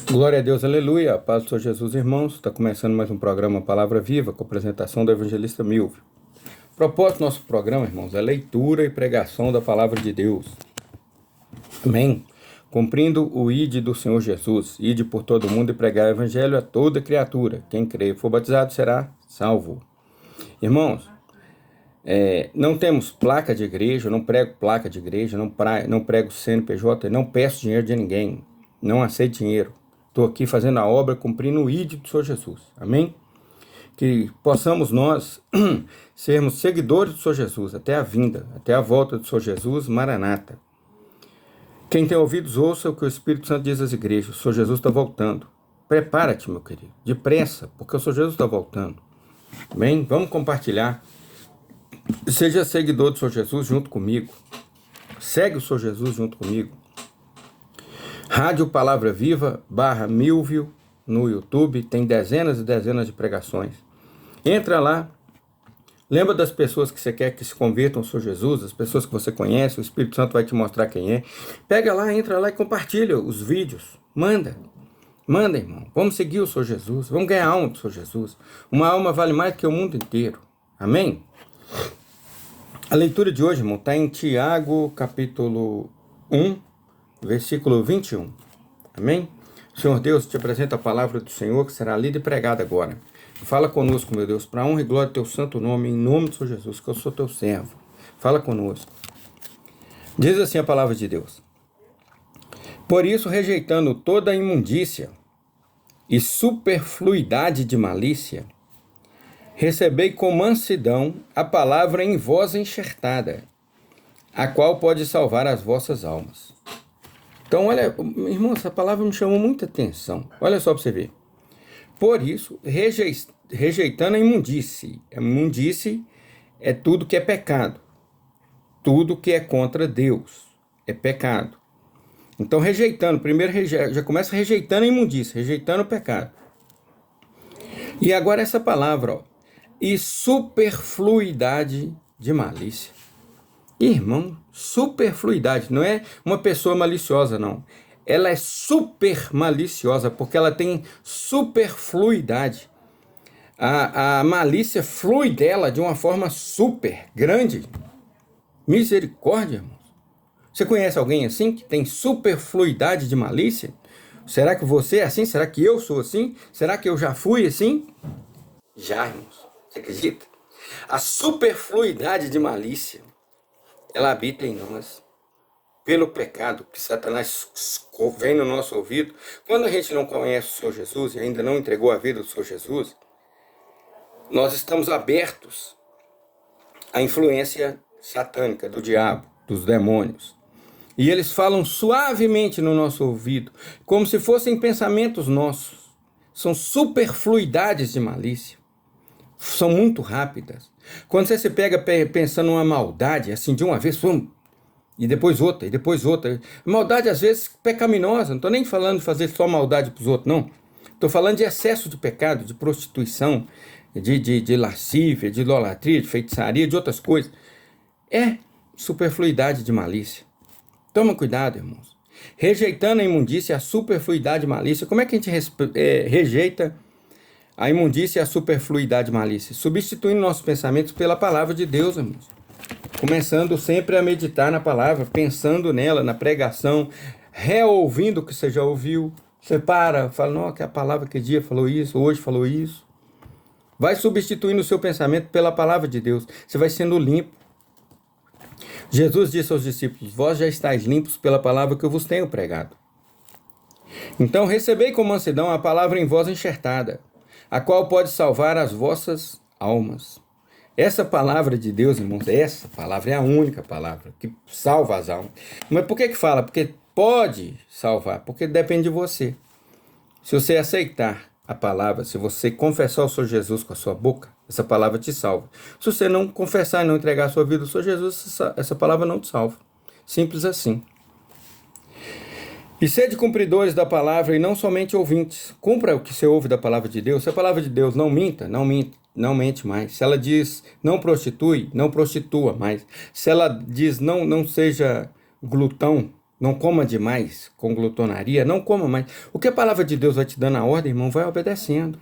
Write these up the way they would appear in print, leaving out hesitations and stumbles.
Glória a Deus, aleluia. A paz do Senhor Jesus, irmãos. Está começando mais um programa Palavra Viva, com a apresentação do evangelista Milvio. O propósito do nosso programa, irmãos, é leitura e pregação da Palavra de Deus. Amém? Cumprindo o ide do Senhor Jesus, ide por todo o mundo e pregar o evangelho a toda criatura. Quem crer e for batizado será salvo. Irmãos, não temos placa de igreja, eu não prego placa de igreja, não prego CNPJ, não peço dinheiro de ninguém, não aceito dinheiro. Estou aqui fazendo a obra, cumprindo o ídolo do Senhor Jesus. Amém? Que possamos nós sermos seguidores do Senhor Jesus até a vinda, até a volta do Senhor Jesus, Maranata. Quem tem ouvidos, ouça o que o Espírito Santo diz às igrejas. O Senhor Jesus está voltando. Prepara-te, meu querido, depressa, porque o Senhor Jesus está voltando. Amém? Vamos compartilhar. Seja seguidor do Senhor Jesus junto comigo. Segue o Senhor Jesus junto comigo. Rádio Palavra Viva /Milvio no YouTube, tem dezenas e dezenas de pregações. Entra lá, lembra das pessoas que você quer que se convertam ao Senhor Jesus, as pessoas que você conhece, o Espírito Santo vai te mostrar quem é. Pega lá, entra lá e compartilha os vídeos. Manda, irmão. Vamos seguir o Senhor Jesus, vamos ganhar alma do Senhor Jesus. Uma alma vale mais que o mundo inteiro. Amém? A leitura de hoje, irmão, está em Tiago, capítulo 1, versículo 21. Amém? Senhor Deus, te apresento a palavra do Senhor que será lida e pregada agora. Fala conosco, meu Deus, para a honra e glória do teu santo nome, em nome do Senhor Jesus, que eu sou teu servo. Fala conosco. Diz assim a palavra de Deus. Por isso, rejeitando toda a imundícia e superfluidade de malícia, recebei com mansidão a palavra em vós enxertada, a qual pode salvar as vossas almas. Então, olha, irmão, essa palavra me chamou muita atenção. Olha só para você ver. Por isso, rejeitando a imundície. A imundície é tudo que é pecado. Tudo que é contra Deus é pecado. Então, rejeitando. Primeiro, já começa rejeitando a imundície, rejeitando o pecado. E agora essa palavra, ó. E superfluidade de malícia. Irmão, superfluidade, não é uma pessoa maliciosa, não. Ela é super maliciosa, porque ela tem superfluidade. A malícia flui dela de uma forma super grande. Misericórdia, irmãos. Você conhece alguém assim, que tem superfluidade de malícia? Será que você é assim? Será que eu sou assim? Será que eu já fui assim? Já, irmãos. Você acredita? A superfluidade de malícia, ela habita em nós, pelo pecado que Satanás vem no nosso ouvido. Quando a gente não conhece o Senhor Jesus e ainda não entregou a vida ao Senhor Jesus, nós estamos abertos à influência satânica do diabo, dos demônios. E eles falam suavemente no nosso ouvido, como se fossem pensamentos nossos. São superfluidades de malícia. São muito rápidas. Quando você se pega pensando uma maldade, assim, de uma vez, e depois outra, e depois outra. Maldade, às vezes, pecaminosa. Não estou nem falando de fazer só maldade para os outros, não. Estou falando de excesso de pecado, de prostituição, de lascívia, de idolatria, de feitiçaria, de outras coisas. É superfluidade de malícia. Toma cuidado, irmãos. Rejeitando a imundícia, a superfluidade de malícia. Como é que a gente rejeita a imundícia e a superfluidade de malícia? Substituindo nossos pensamentos pela palavra de Deus, irmãos. Começando sempre a meditar na palavra, pensando nela, na pregação, reouvindo o que você já ouviu. Você fala, não, que a palavra que dia falou isso, hoje falou isso. Vai substituindo o seu pensamento pela palavra de Deus. Você vai sendo limpo. Jesus disse aos discípulos, vós já estáis limpos pela palavra que eu vos tenho pregado. Então recebei com mansidão a palavra em vós enxertada, a qual pode salvar as vossas almas. Essa palavra de Deus, irmãos, essa palavra é a única palavra que salva as almas. Mas por que fala? Porque pode salvar, porque depende de você. Se você aceitar a palavra, se você confessar o Senhor Jesus com a sua boca, essa palavra te salva. Se você não confessar e não entregar a sua vida ao Senhor Jesus, essa palavra não te salva. Simples assim. E sede cumpridores da palavra e não somente ouvintes. Cumpra o que você ouve da palavra de Deus. Se a palavra de Deus não minta, não mente mais. Se ela diz não prostitui, não prostitua mais. Se ela diz não seja glutão, Não coma demais com glutonaria, não coma mais. O que a palavra de Deus vai te dando a ordem, irmão, vai obedecendo.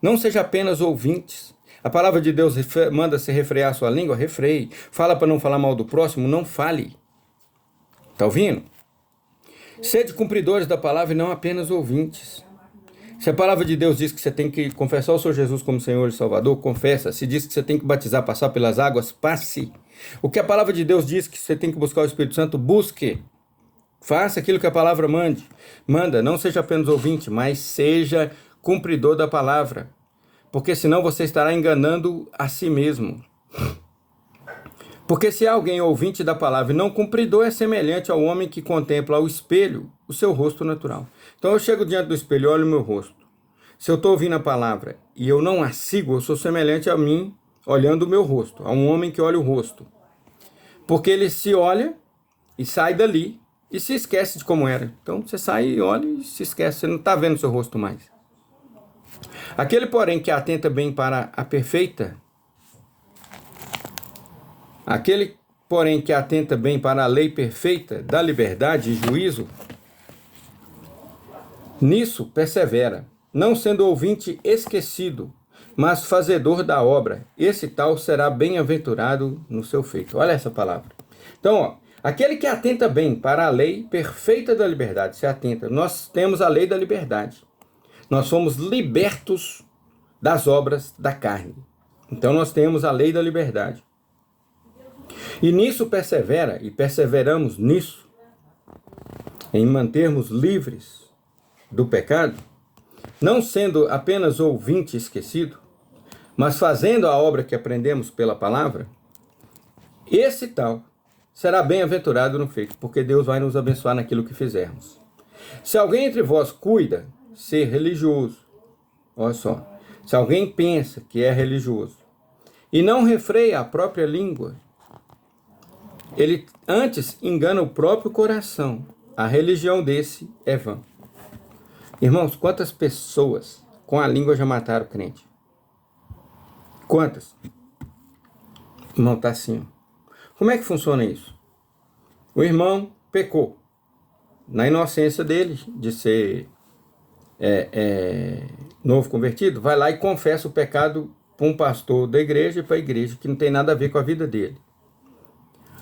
Não seja apenas ouvintes. A palavra de Deus manda você refrear a sua língua, refreie. Fala para não falar mal do próximo, não fale. Tá ouvindo? Sede cumpridores da palavra e não apenas ouvintes. Se a palavra de Deus diz que você tem que confessar o Senhor Jesus como Senhor e Salvador, confessa. Se diz que você tem que batizar, passar pelas águas, passe. O que a palavra de Deus diz que você tem que buscar o Espírito Santo, busque. Faça aquilo que a palavra manda. Não seja apenas ouvinte, mas seja cumpridor da palavra. Porque senão você estará enganando a si mesmo. Porque se alguém ouvinte da palavra e não cumpridor, é semelhante ao homem que contempla ao espelho o seu rosto natural. Então eu chego diante do espelho e olho o meu rosto. Se eu estou ouvindo a palavra e eu não a sigo, eu sou semelhante a mim olhando o meu rosto, a um homem que olha o rosto. Porque ele se olha e sai dali e se esquece de como era. Então você sai e olha e se esquece, você não está vendo o seu rosto mais. Aquele, porém, que atenta bem para a perfeita, aquele, porém, que atenta bem para a lei perfeita da liberdade e juízo, nisso persevera, não sendo ouvinte esquecido, mas fazedor da obra. Esse tal será bem-aventurado no seu feito. Olha essa palavra. Então, ó, aquele que atenta bem para a lei perfeita da liberdade, se atenta. Nós temos a lei da liberdade. Nós somos libertos das obras da carne. Então nós temos a lei da liberdade. E nisso persevera, e perseveramos nisso, em mantermos livres do pecado, não sendo apenas ouvinte esquecido, mas fazendo a obra que aprendemos pela palavra, esse tal será bem-aventurado no feito, porque Deus vai nos abençoar naquilo que fizermos. Se alguém entre vós cuida ser religioso, olha só, se alguém pensa que é religioso e não refreia a própria língua, ele antes engana o próprio coração. A religião desse é vã. Irmãos, quantas pessoas com a língua já mataram o crente? Quantas? Irmão, tá assim. Como é que funciona isso? O irmão pecou. Na inocência dele, de ser novo convertido, vai lá e confessa o pecado para um pastor da igreja e para a igreja, que não tem nada a ver com a vida dele.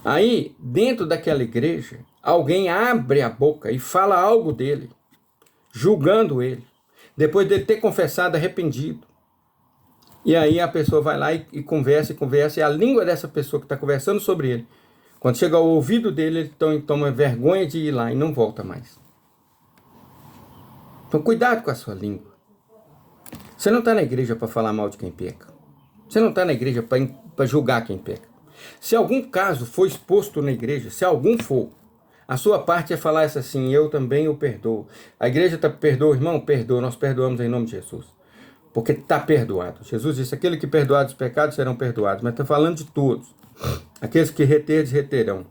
Aí, dentro daquela igreja, alguém abre a boca e fala algo dele, julgando ele, depois de ter confessado arrependido. E aí a pessoa vai lá e conversa, e a língua dessa pessoa que está conversando sobre ele, quando chega ao ouvido dele, ele toma vergonha de ir lá e não volta mais. Então cuidado com a sua língua. Você não está na igreja para falar mal de quem peca. Você não está na igreja para julgar quem peca. Se algum caso for exposto na igreja, se algum for, a sua parte é falar isso assim: eu também o perdoo. A igreja perdoa, irmão? Perdoa, nós perdoamos em nome de Jesus. Porque está perdoado. Jesus disse: aquele que perdoar os pecados serão perdoados. Mas está falando de todos. Aqueles que reterdes, reterão.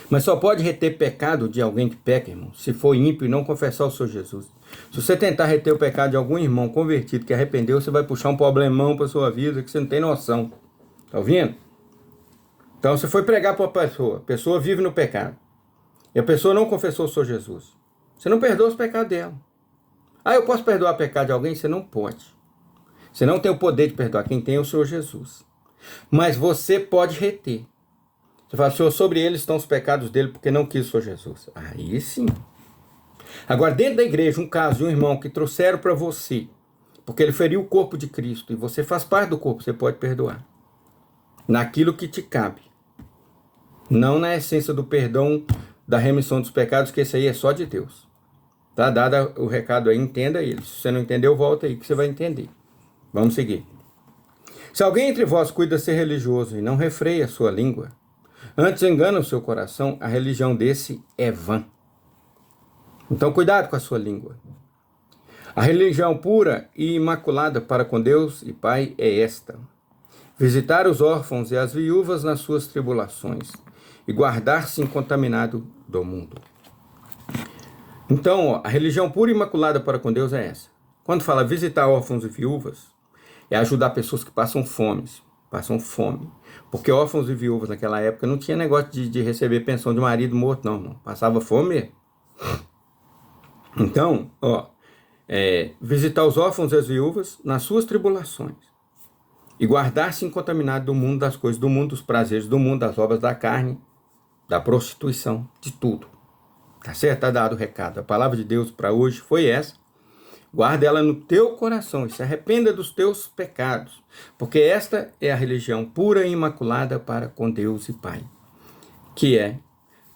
Mas só pode reter pecado de alguém que peca, irmão, se for ímpio e não confessar o Senhor Jesus. Se você tentar reter o pecado de algum irmão convertido que arrependeu, você vai puxar um problemão para sua vida que você não tem noção. Tá ouvindo? Então você foi pregar para uma pessoa, a pessoa vive no pecado, e a pessoa não confessou o Senhor Jesus. Você não perdoa os pecados dela. Ah, eu posso perdoar o pecado de alguém? Você não pode. Você não tem o poder de perdoar. Quem tem é o Senhor Jesus. Mas você pode reter. Você fala: Senhor, sobre ele estão os pecados dele porque não quis o Senhor Jesus. Aí sim. Agora, dentro da igreja, um caso de um irmão que trouxeram para você, porque ele feriu o corpo de Cristo, e você faz parte do corpo, você pode perdoar. Naquilo que te cabe. Não na essência do perdão, da remissão dos pecados, que esse aí é só de Deus. Tá dado o recado aí, entenda ele. Se você não entendeu, volta aí que você vai entender. Vamos seguir. Se alguém entre vós cuida ser religioso e não refreia a sua língua, antes engana o seu coração, a religião desse é vã. Então cuidado com a sua língua. A religião pura e imaculada para com Deus e Pai é esta: visitar os órfãos e as viúvas nas suas tribulações e guardar-se incontaminado do mundo. Então, a religião pura e imaculada para com Deus é essa. Quando fala visitar órfãos e viúvas, é ajudar pessoas que passam fome. passam fome. Porque órfãos e viúvas naquela época não tinha negócio de receber pensão de marido morto, não, irmão. Passava fome mesmo. Então, visitar os órfãos e as viúvas nas suas tribulações. E guardar-se incontaminado do mundo, das coisas do mundo, dos prazeres do mundo, das obras da carne, da prostituição, de tudo. Tá certo? Tá dado o recado. A palavra de Deus para hoje foi essa. Guarda ela no teu coração e se arrependa dos teus pecados, porque esta é a religião pura e imaculada para com Deus e Pai, que é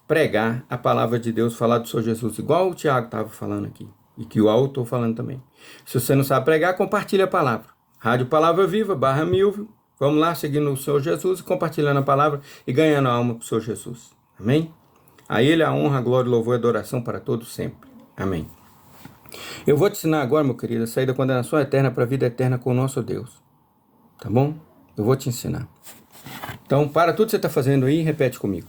pregar a palavra de Deus, falar do Senhor Jesus, igual o Tiago estava falando aqui, e que o Alto estou falando também. Se você não sabe pregar, compartilhe a palavra. Rádio Palavra Viva, /1000, vamos lá, seguindo o Senhor Jesus, compartilhando a palavra e ganhando a alma para o Senhor Jesus. Amém? A Ele a honra, a glória, louvor e adoração para todos sempre. Amém. Eu vou te ensinar agora, meu querido, a sair da condenação eterna para a vida eterna com o nosso Deus. Tá bom? Eu vou te ensinar. Então, para tudo que você está fazendo aí, repete comigo.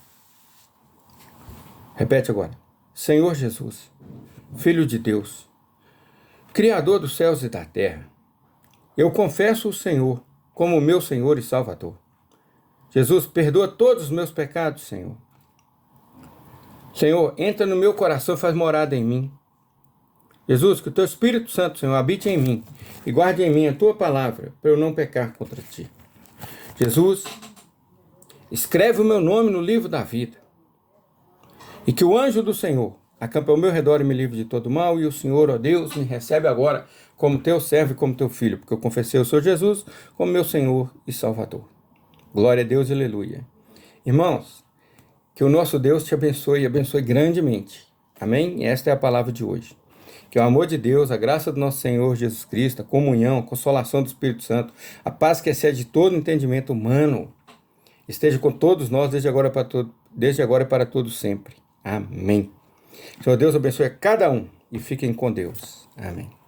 Repete agora. Senhor Jesus, Filho de Deus, Criador dos céus e da terra, eu confesso o Senhor como meu Senhor e Salvador. Jesus, perdoa todos os meus pecados, Senhor. Senhor, entra no meu coração e faz morada em mim. Jesus, que o teu Espírito Santo, Senhor, habite em mim e guarde em mim a tua palavra, para eu não pecar contra ti. Jesus, escreve o meu nome no livro da vida e que o anjo do Senhor acampe ao meu redor e me livre de todo mal, e o Senhor, ó Deus, me recebe agora como teu servo e como teu filho, porque eu confessei o Senhor Jesus como meu Senhor e Salvador. Glória a Deus e aleluia. Irmãos, que o nosso Deus te abençoe e abençoe grandemente. Amém? Esta é a palavra de hoje. Que o amor de Deus, a graça do nosso Senhor Jesus Cristo, a comunhão, a consolação do Espírito Santo, a paz que excede todo entendimento humano, esteja com todos nós desde agora e para todos sempre. Amém. Senhor Deus abençoe a cada um e fiquem com Deus. Amém.